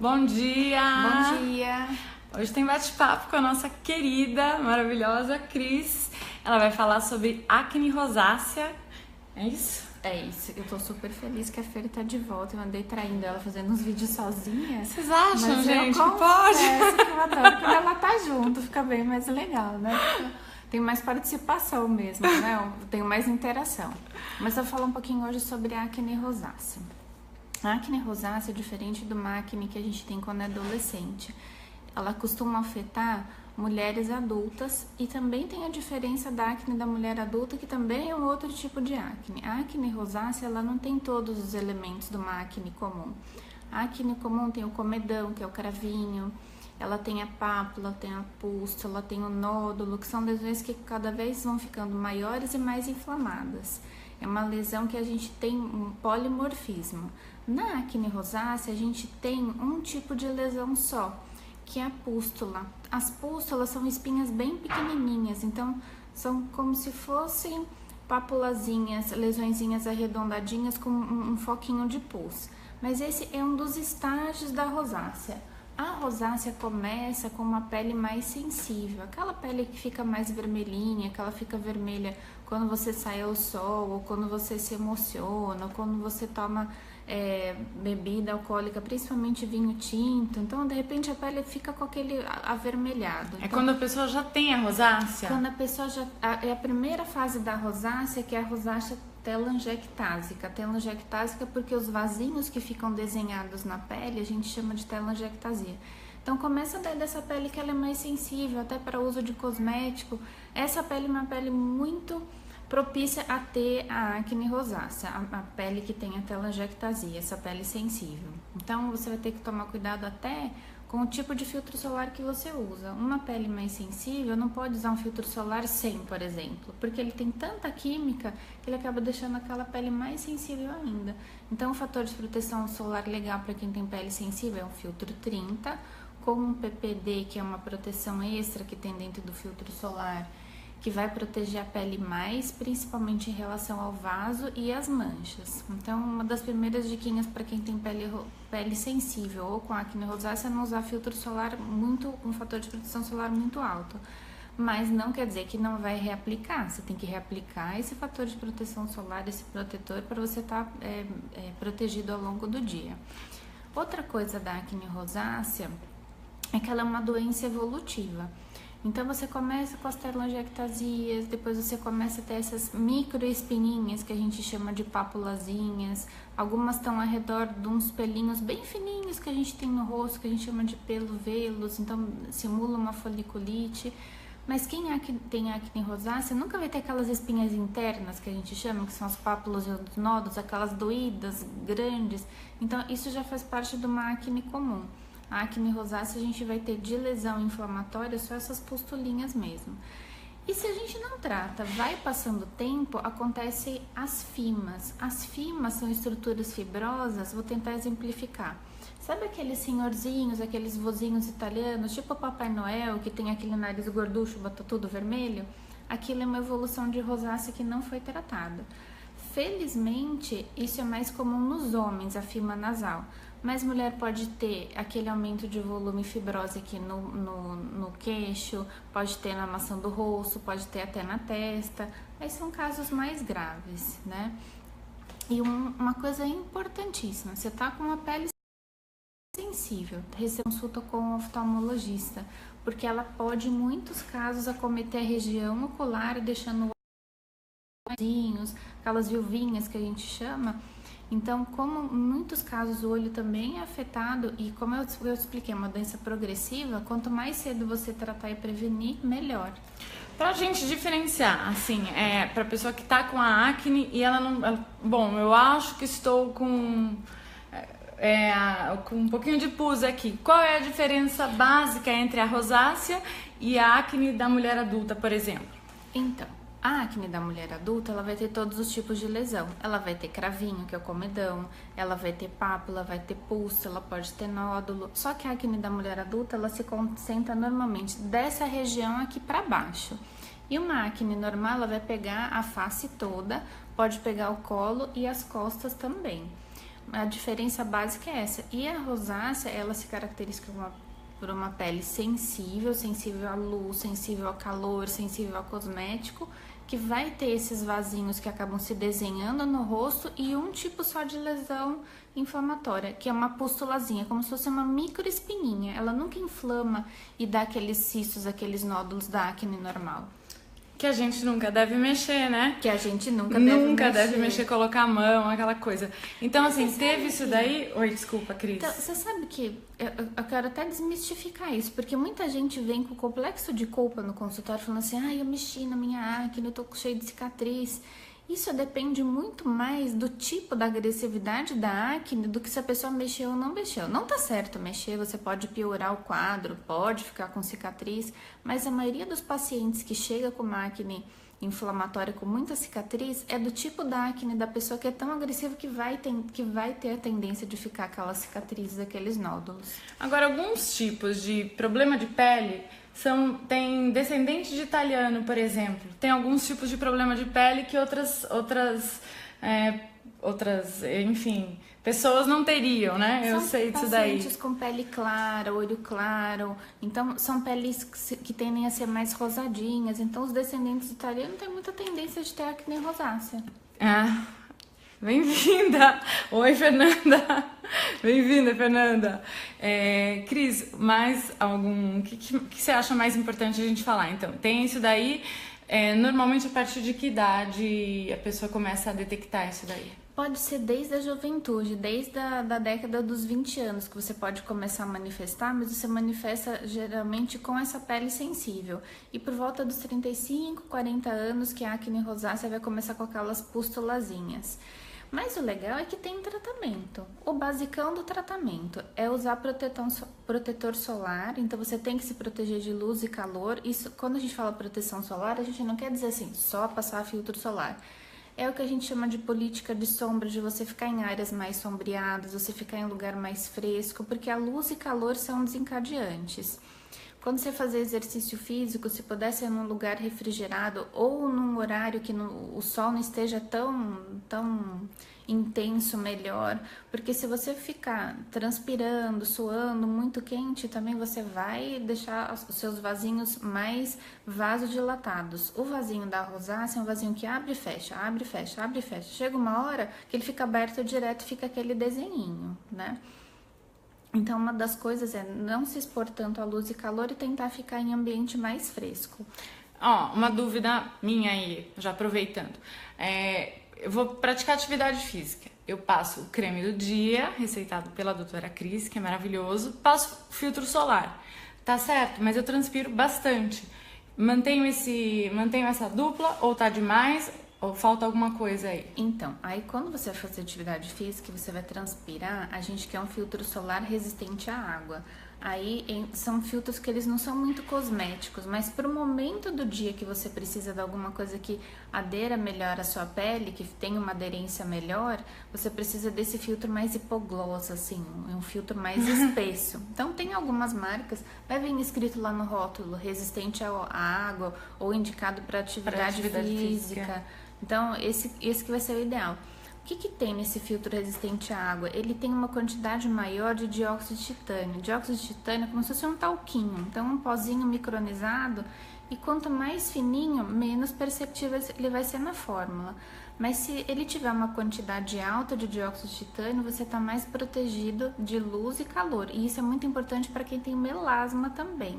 Bom dia! Bom dia! Hoje tem bate-papo com a nossa querida, maravilhosa Cris. Ela vai falar sobre acne rosácea. É isso? É isso. Eu tô super feliz que a Fer tá de volta. Eu andei traindo ela fazendo uns vídeos sozinha. Vocês acham, mas gente, eu que pode? Que eu adoro. Quando ela tá junto, fica bem mais legal, né? Tem mais participação mesmo, né? Tem mais interação. Mas eu vou falar um pouquinho hoje sobre a acne rosácea. A acne rosácea é diferente de uma acne que a gente tem quando é adolescente. Ela costuma afetar mulheres adultas e também tem a diferença da acne da mulher adulta, que também é um outro tipo de acne. A acne rosácea, ela não tem todos os elementos de uma acne comum. A acne comum tem o comedão, que é o cravinho, ela tem a pápula, tem a pústula, tem o nódulo, que são lesões que cada vez vão ficando maiores e mais inflamadas. É uma lesão que a gente tem um polimorfismo. Na acne rosácea, a gente tem um tipo de lesão só, que é a pústula. As pústulas são espinhas bem pequenininhas, então são como se fossem papulazinhas, lesõezinhas arredondadinhas com um foquinho de pus. Mas esse é um dos estágios da rosácea. A rosácea começa com uma pele mais sensível, aquela pele que fica mais vermelhinha, que ela fica vermelha quando você sai ao sol, ou quando você se emociona, ou quando você toma bebida alcoólica, principalmente vinho tinto. Então, de repente, a pele fica com aquele avermelhado. É então, quando a pessoa já tem a rosácea? Quando a pessoa já... É a primeira fase da rosácea, que é a rosácea telangiectásica. Telangiectásica porque os vasinhos que ficam desenhados na pele, a gente chama de telangiectasia. Então, começa daí dessa pele que ela é mais sensível, até para uso de cosmético. Essa pele é uma pele muito propícia a ter a acne rosácea, a pele que tem a telangiectasia, essa pele sensível. Então, você vai ter que tomar cuidado até com o tipo de filtro solar que você usa. Uma pele mais sensível não pode usar um filtro solar 100, por exemplo, porque ele tem tanta química que ele acaba deixando aquela pele mais sensível ainda. Então, o fator de proteção solar legal para quem tem pele sensível é um filtro 30, com um PPD, que é uma proteção extra que tem dentro do filtro solar, que vai proteger a pele mais, principalmente em relação ao vaso e às manchas. Então, uma das primeiras diquinhas para quem tem pele sensível ou com acne rosácea é não usar filtro solar um fator de proteção solar muito alto. Mas não quer dizer que não vai reaplicar. Você tem que reaplicar esse fator de proteção solar, esse protetor, para você estar protegido ao longo do dia. Outra coisa da acne rosácea é que ela é uma doença evolutiva. Então, você começa com as telangiectasias, depois você começa a ter essas microespinhinhas que a gente chama de papulazinhas. Algumas estão ao redor de uns pelinhos bem fininhos que a gente tem no rosto, que a gente chama de pelo-velos, então simula uma foliculite. Mas quem tem acne rosácea nunca vai ter aquelas espinhas internas que a gente chama, que são as pápulas e os nódulos, aquelas doídas, grandes. Então, isso já faz parte de uma acne comum. A acne rosácea a gente vai ter de lesão inflamatória só essas pustulinhas mesmo. E se a gente não trata, vai passando o tempo, acontecem as fimas. As fimas são estruturas fibrosas, vou tentar exemplificar. Sabe aqueles senhorzinhos, aqueles vozinhos italianos, tipo o Papai Noel, que tem aquele nariz gorducho, bota tudo vermelho? Aquilo é uma evolução de rosácea que não foi tratada. Felizmente, isso é mais comum nos homens, a fima nasal. Mas mulher pode ter aquele aumento de volume e fibrose aqui no queixo, pode ter na maçã do rosto, pode ter até na testa. Aí são casos mais graves, né? E uma coisa importantíssima, você tá com uma pele sensível, receba consulta com um oftalmologista, porque ela pode, em muitos casos, acometer a região ocular, deixando aquelas viuvinhas que a gente chama. Então, como em muitos casos o olho também é afetado, e como eu expliquei, é uma doença progressiva, quanto mais cedo você tratar e prevenir, melhor. Pra gente diferenciar, assim, pra pessoa que tá com a acne e ela não... Bom, eu acho que estou com um pouquinho de pus aqui. Qual é a diferença básica entre a rosácea e a acne da mulher adulta, por exemplo? Então, a acne da mulher adulta, ela vai ter todos os tipos de lesão. Ela vai ter cravinho, que é o comedão, ela vai ter pápula, vai ter pústula, ela pode ter nódulo. Só que a acne da mulher adulta, ela se concentra normalmente dessa região aqui para baixo. E uma acne normal, ela vai pegar a face toda, pode pegar o colo e as costas também. a diferença básica é essa. E a rosácea, ela se caracteriza por uma pele sensível, sensível à luz, sensível ao calor, sensível ao cosmético, que vai ter esses vasinhos que acabam se desenhando no rosto e um tipo só de lesão inflamatória, que é uma pustulazinha, como se fosse uma micro espinhinha. Ela nunca inflama e dá aqueles cistos, aqueles nódulos da acne normal. Que a gente nunca deve mexer, né? Que a gente nunca deve mexer, colocar a mão, aquela coisa. Então, assim, teve isso daí... Oi, desculpa, Cris. Então, você sabe que eu quero até desmistificar isso, porque muita gente vem com complexo de culpa no consultório, falando assim, eu mexi na minha acne, eu tô cheio de cicatriz. Isso depende muito mais do tipo da agressividade da acne do que se a pessoa mexeu ou não mexeu. Não tá certo mexer, você pode piorar o quadro, pode ficar com cicatriz, mas a maioria dos pacientes que chega com uma acne inflamatória com muita cicatriz é do tipo da acne da pessoa que é tão agressiva que vai ter a tendência de ficar aquelas cicatrizes, aqueles nódulos. Agora, alguns tipos de problema de pele tem descendente de italiano, por exemplo. Tem alguns tipos de problema de pele que outras, enfim, pessoas não teriam, né? Eu sei disso daí. São pacientes com pele clara, olho claro, então são peles que tendem a ser mais rosadinhas. Então os descendentes italianos têm muita tendência de ter acne rosácea. Bem-vinda! Oi, Fernanda! Bem-vinda, Fernanda! Cris, mais algum... O que você acha mais importante a gente falar? Então, tem isso daí, normalmente a partir de que idade a pessoa começa a detectar isso daí? Pode ser desde a juventude, desde da década dos 20 anos que você pode começar a manifestar, mas você manifesta geralmente com essa pele sensível. E por volta dos 35, 40 anos que a acne rosácea vai começar com aquelas pustulazinhas. Mas o legal é que tem tratamento. O basicão do tratamento é usar protetor solar, então você tem que se proteger de luz e calor. Isso, quando a gente fala proteção solar, a gente não quer dizer assim, só passar filtro solar. É o que a gente chama de política de sombra, de você ficar em áreas mais sombreadas, você ficar em lugar mais fresco, porque a luz e calor são desencadeantes. Quando você fazer exercício físico, se puder ser num lugar refrigerado ou num horário que o sol não esteja tão intenso, melhor. Porque se você ficar transpirando, suando, muito quente, também você vai deixar os seus vasinhos mais vasodilatados. O vasinho da rosácea é um vasinho que abre e fecha, abre e fecha, abre e fecha. Chega uma hora que ele fica aberto direto, fica aquele desenhinho, né? Então, uma das coisas é não se expor tanto à luz e calor e tentar ficar em ambiente mais fresco. Uma dúvida minha aí, já aproveitando. Eu vou praticar atividade física. Eu passo o creme do dia, receitado pela doutora Cris, que é maravilhoso. Passo filtro solar. Tá certo, mas eu transpiro bastante. Mantenho essa dupla ou tá demais? Ou falta alguma coisa aí? Então, aí quando você vai fazer atividade física e você vai transpirar, a gente quer um filtro solar resistente à água. Aí são filtros que eles não são muito cosméticos, mas para o momento do dia que você precisa de alguma coisa que adera melhor à sua pele, que tenha uma aderência melhor, você precisa desse filtro mais hipogloss, assim, um filtro mais espesso. Então tem algumas marcas, vai vir escrito lá no rótulo, resistente à água ou indicado para atividade física. Então esse que vai ser o ideal. O que tem nesse filtro resistente à água? Ele tem uma quantidade maior de dióxido de titânio. Dióxido de titânio é como se fosse um talquinho, então um pozinho micronizado, e quanto mais fininho, menos perceptível ele vai ser na fórmula. Mas se ele tiver uma quantidade alta de dióxido de titânio, você está mais protegido de luz e calor. E isso é muito importante para quem tem melasma também.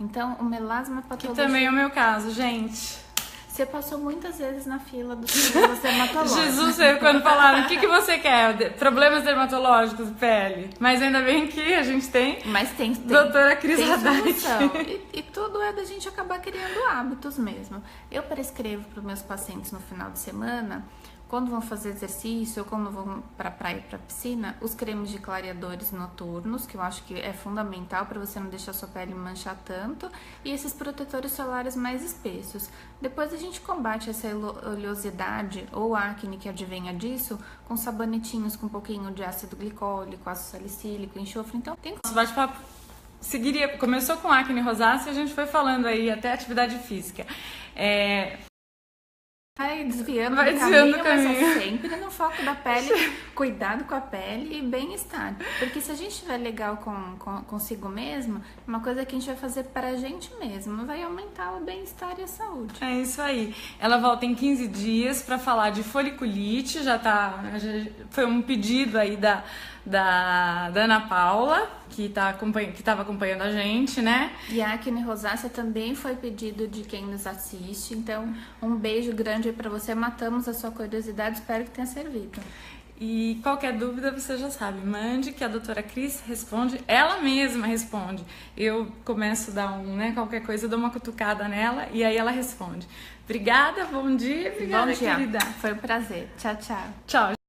Então, o melasma patológico... Que também é o meu caso, gente. Você passou muitas vezes na fila dos problemas dermatológicos. Jesus, quando falaram, o que você quer? Problemas dermatológicos, pele. Mas ainda bem que a gente tem. Mas tem doutora Cris Haddad. E tudo é da gente acabar criando hábitos mesmo. Eu prescrevo para os meus pacientes no final de semana, quando vão fazer exercício ou quando vão para a praia, para a piscina, os cremes de clareadores noturnos, que eu acho que é fundamental para você não deixar sua pele manchar tanto, e esses protetores solares mais espessos. Depois a gente combate essa oleosidade ou acne que advenha disso com sabonetinhos com um pouquinho de ácido glicólico, ácido salicílico, enxofre. Então tem... Nosso bate-papo começou com acne rosácea e a gente foi falando aí até atividade física. vai desviando Vai do desviando caminho, do mas é caminho. sempre no foco da pele, cuidado com a pele e bem-estar. Porque se a gente estiver legal consigo mesmo, uma coisa que a gente vai fazer pra gente mesmo, vai aumentar o bem-estar e a saúde. É isso aí. Ela volta em 15 dias para falar de foliculite, já foi um pedido aí da Ana Paula, que estava acompanhando a gente, né? E a acne rosácea também foi pedido de quem nos assiste, então um beijo grande aí pra você, matamos a sua curiosidade, espero que tenha servido. E qualquer dúvida você já sabe, mande que a doutora Cris responde, ela mesma responde. Eu começo a dar qualquer coisa, eu dou uma cutucada nela e aí ela responde. Obrigada, bom dia, obrigada, Bom dia, querida. foi um prazer. Tchau, tchau. Tchau.